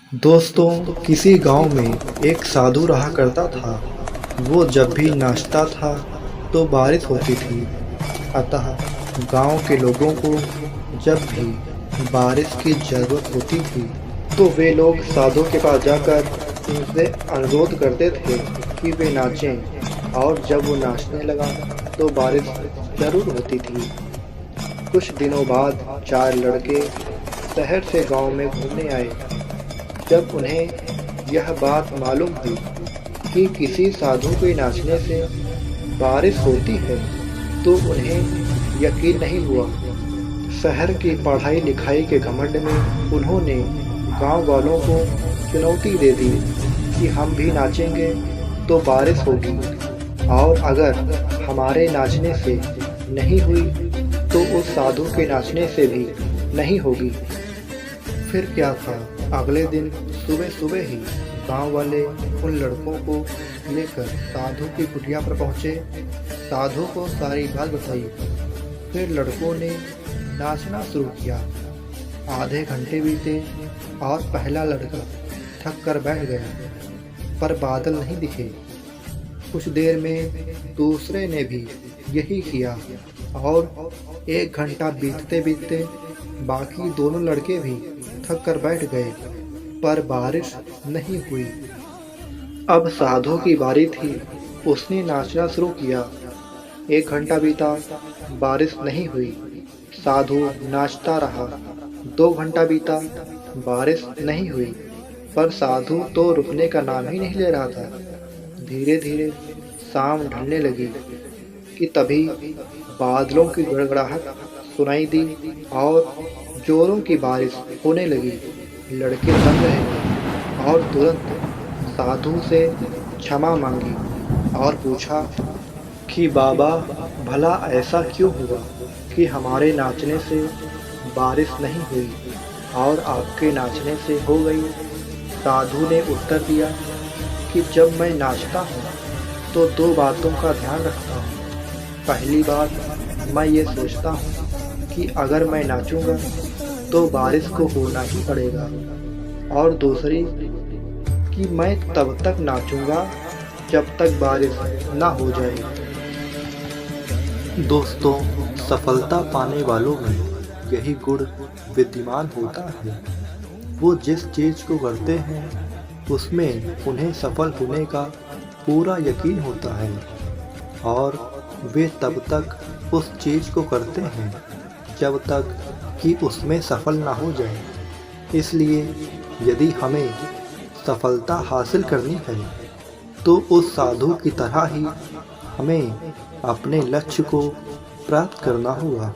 दोस्तों, किसी गांव में एक साधु रहा करता था। वो जब भी नाचता था तो बारिश होती थी। अतः गांव के लोगों को जब भी बारिश की ज़रूरत होती थी तो वे लोग साधु के पास जाकर उनसे अनुरोध करते थे कि वे नाचें, और जब वो नाचने लगा तो बारिश ज़रूर होती थी। कुछ दिनों बाद 4 लड़के शहर से गांव में घूमने आए। जब उन्हें यह बात मालूम हुई कि किसी साधु के नाचने से बारिश होती है तो उन्हें यकीन नहीं हुआ। शहर की पढ़ाई लिखाई के घमंड में उन्होंने गांव वालों को चुनौती दे दी कि हम भी नाचेंगे तो बारिश होगी, और अगर हमारे नाचने से नहीं हुई तो उस साधु के नाचने से भी नहीं होगी। फिर क्या था, अगले दिन सुबह सुबह ही गांव वाले उन लड़कों को लेकर साधु की कुटिया पर पहुंचे। साधु को सारी बात बताई। फिर लड़कों ने नाचना शुरू किया। आधे घंटे बीते और पहला लड़का थक कर बैठ गया, पर बादल नहीं दिखे। कुछ देर में दूसरे ने भी यही किया, और 1 घंटा बीतते बीतते बाकी दोनों लड़के भी थक कर बैठ गए, पर बारिश नहीं हुई। अब साधु की बारी थी। उसने नाचना शुरू किया। 1 घंटा बीता, बारिश नहीं हुई। साधु नाचता रहा। 2 घंटा बीता, बारिश नहीं हुई, पर साधु तो रुकने का नाम ही नहीं ले रहा था। धीरे धीरे शाम ढलने लगी कि तभी बादलों की गड़गड़ाहट सुनाई दी और जोरों की बारिश होने लगी। लड़के दंग रहे और तुरंत साधु से क्षमा मांगी और पूछा कि बाबा, भला ऐसा क्यों हुआ कि हमारे नाचने से बारिश नहीं हुई और आपके नाचने से हो गई। साधु ने उत्तर दिया कि जब मैं नाचता हूँ तो 2 बातों का ध्यान रखता हूँ। पहली बात, मैं ये सोचता हूँ कि अगर मैं नाचूंगा तो बारिश को होना ही पड़ेगा, और दूसरी कि मैं तब तक नाचूंगा जब तक बारिश ना हो जाए। दोस्तों, सफलता पाने वालों में यही गुण विद्यमान होता है। वो जिस चीज़ को करते हैं उसमें उन्हें सफल होने का पूरा यकीन होता है, और वे तब तक उस चीज़ को करते हैं जब तक कि उसमें सफल ना हो जाए। इसलिए यदि हमें सफलता हासिल करनी है तो उस साधु की तरह ही हमें अपने लक्ष्य को प्राप्त करना होगा।